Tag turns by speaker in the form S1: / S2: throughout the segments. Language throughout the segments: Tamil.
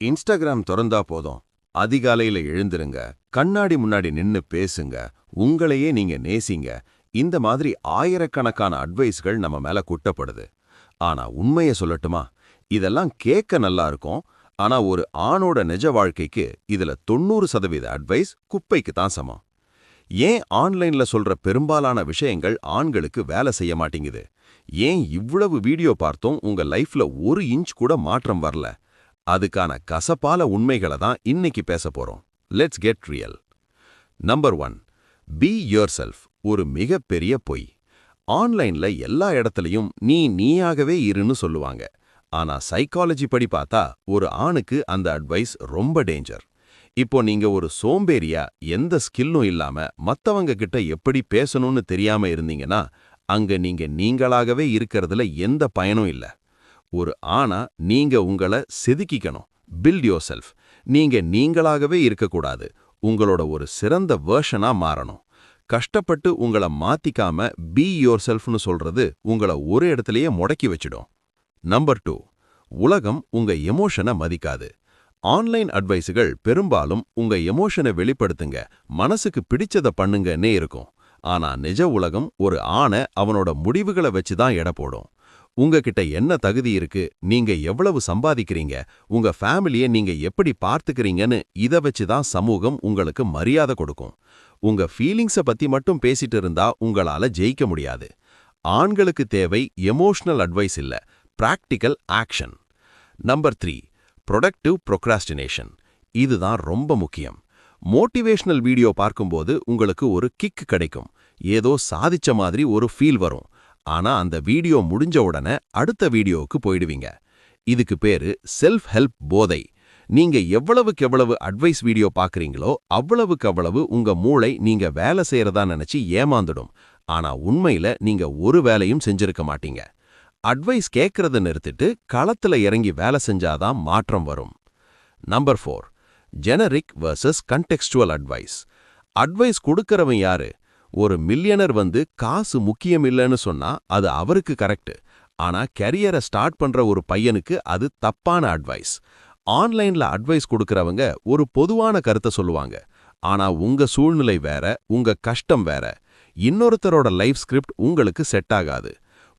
S1: இன்ஸ்டாகிராம் திறந்தா போதும். அதிகாலையில எழுந்திருங்க, கண்ணாடி முன்னாடி நின்னு பேசுங்க, உங்களையே நீங்க நேசிங்க. இந்த மாதிரி ஆயிரக்கணக்கான அட்வைஸ்கள் நம்ம மேல குட்டப்படுது. ஆனா உண்மைய சொல்லட்டுமா, இதெல்லாம் கேட்க நல்லா இருக்கும். ஆனா ஒரு ஆணோட நிஜ வாழ்க்கைக்கு இதுல 90% அட்வைஸ் குப்பைக்கு தான் சமம். ஏன் ஆன்லைன்ல சொல்ற பெரும்பாலான விஷயங்கள் ஆண்களுக்கு வேலை செய்ய மாட்டேங்குது? ஏன் இவ்வளவு வீடியோ பார்த்தும் உங்க லைஃப்ல ஒரு இன்ச் கூட மாற்றம் வரல? அதுக்கான கசப்பால உண்மைகளை தான் இன்னைக்கு பேச போறோம். Let's get real. Number 1, be yourself ஒரு மிகப்பெரிய பொய். ஆன்லைன்ல எல்லா இடத்துலயும் நீ நீயாகவே இருன்னு சொல்லுவாங்க. ஆனா சைக்காலஜி படி பார்த்தா ஒரு ஆணுக்கு அந்த அட்வைஸ் ரொம்ப டேஞ்சர். இப்போ நீங்க ஒரு சோம்பேறியா எந்த ஸ்கில்லும் இல்லாம மத்தவங்க கிட்ட எப்படி பேசணும்னு தெரியாம இருந்தீங்கன்னா, அங்க நீங்க நீங்களாகவே இருக்கிறதுல எந்த பயனும் இல்ல. ஒரு ஆணா நீங்க உங்கள செதுக்கிக்கணும். பில்ட் யோர்செல்ஃப். நீங்க நீங்களாகவே இருக்கக்கூடாது. உங்களோட ஒரு சிறந்த வெர்ஷனா மாறணும். கஷ்டப்பட்டு உங்கள மாத்திக்காம பி யோர்செல்ஃப்னு சொல்றது உங்கள ஒரு இடத்துலயே முடக்கி வச்சிடும். நம்பர் 2, உலகம் உங்க எமோஷனை மதிக்காது. ஆன்லைன் அட்வைஸுகள் பெரும்பாலும் உங்க எமோஷனை வெளிப்படுத்துங்க, மனசுக்கு பிடிச்சத பண்ணுங்கன்னே இருக்கும். ஆனா நிஜ உலகம் ஒரு ஆணை அவனோட முடிவுகளை வச்சு தான் எடை போடும். உங்ககிட்ட என்ன தகுதி இருக்கு, நீங்க எவ்வளவு சம்பாதிக்கிறீங்க, உங்க ஃபேமிலியை நீங்க எப்படி பார்த்துக்கிறீங்கன்னு இத வச்சு தான் சமூகம் உங்களுக்கு மரியாதை கொடுக்கும். உங்க ஃபீலிங்ஸை பத்தி மட்டும் பேசிட்டு இருந்தா உங்களால ஜெயிக்க முடியாது. ஆண்களுக்கு தேவை எமோஷனல் அட்வைஸ் இல்ல, practical action. Number 3, productive procrastination. இதுதான் ரொம்ப முக்கியம். மோட்டிவேஷனல் வீடியோ பார்க்கும்போது உங்களுக்கு ஒரு கிக் கிடைக்கும். ஏதோ சாதிச்ச மாதிரி ஒரு ஃபீல் வரும். ஆனா அந்த வீடியோ முடிஞ்ச உடனே அடுத்த வீடியோவுக்கு போயிடுவீங்க. இதுக்கு பேரு செல்ஃப் ஹெல்ப் போதை. நீங்க எவ்வளவுக்கு எவ்வளவு அட்வைஸ் வீடியோ பார்க்கறீங்களோ அவ்வளவுக்கு அவ்வளவு உங்க மூளை நீங்க வேலை செய்யறதா நினைச்சு ஏமாந்துடும். ஆனா உண்மையில நீங்க ஒரு வேலையும் செஞ்சிருக்க மாட்டீங்க. அட்வைஸ் கேட்கறத நிறுத்திட்டு களத்துல இறங்கி வேலை செஞ்சாதான் மாற்றம் வரும். Number 4, generic versus contextual advice. Advice கொடுக்கறவன் யாரு? ஒரு மில்லியனர் வந்து காசு முக்கியம் இல்லைன்னு சொன்னா அது அவருக்கு கரெக்ட். ஆனா கெரியரை ஸ்டார்ட் பண்ற ஒரு பையனுக்கு அது தப்பான அட்வைஸ். ஆன்லைன்ல அட்வைஸ் கொடுக்கறவங்க ஒரு பொதுவான கருத்தை சொல்லுவாங்க. ஆனா உங்க சூழ்நிலை வேற, உங்க கஷ்டம் வேற. இன்னொருத்தரோட லைஃப் ஸ்கிரிப்ட் உங்களுக்கு செட் ஆகாது.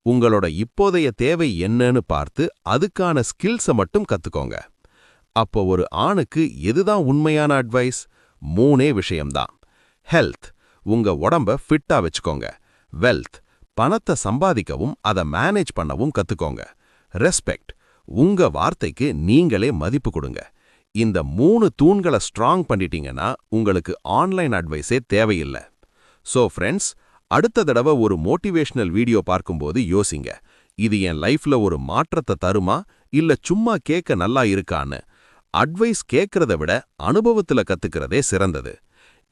S1: உங்களோட இப்போதைய தேவை என்னன்னு பார்த்து அதுக்கான ஸ்கில்ஸை மட்டும் கத்துக்கோங்க. அப்போ ஒரு ஆணுக்கு எதுதான் உண்மையான அட்வைஸ்? 3 விஷயம்தான். ஹெல்த், உங்க உடம்ப ஃபிட்டா வச்சுக்கோங்க. வெல்த், பணத்தை சம்பாதிக்கவும் அதை மேனேஜ் பண்ணவும் கத்துக்கோங்க. ரெஸ்பெக்ட், உங்க வார்த்தைக்கு நீங்களே மதிப்பு கொடுங்க. இந்த 3 தூண்களை ஸ்ட்ராங் பண்ணிட்டீங்கன்னா உங்களுக்கு ஆன்லைன் அட்வைஸே தேவையில்லை. சோ ஃப்ரெண்ட்ஸ், அடுத்த தடவை ஒரு மோட்டிவேஷனல் வீடியோ பார்க்கும்போது யோசிங்க, இது என் லைஃப்ல ஒரு மாற்றத்தை தருமா இல்ல சும்மா கேட்க நல்லா இருக்கான்னு. அட்வைஸ் கேட்கறத விட அனுபவத்துல கத்துக்கிறதே சிறந்தது.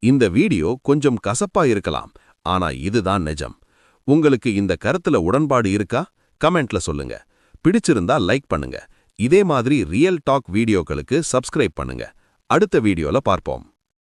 S1: இந்த வீடியோ கொஞ்சம் கசப்பா இருக்கலாம், ஆனா இதுதான் நிஜம். உங்களுக்கு இந்த கருத்துல உடன்பாடு இருக்கா? கமெண்ட்ல சொல்லுங்க. பிடிச்சிருந்தா லைக் பண்ணுங்க. இதே மாதிரி ரியல் டாக் வீடியோக்களுக்கு சப்ஸ்கிரைப் பண்ணுங்க. அடுத்த வீடியோல பார்ப்போம்.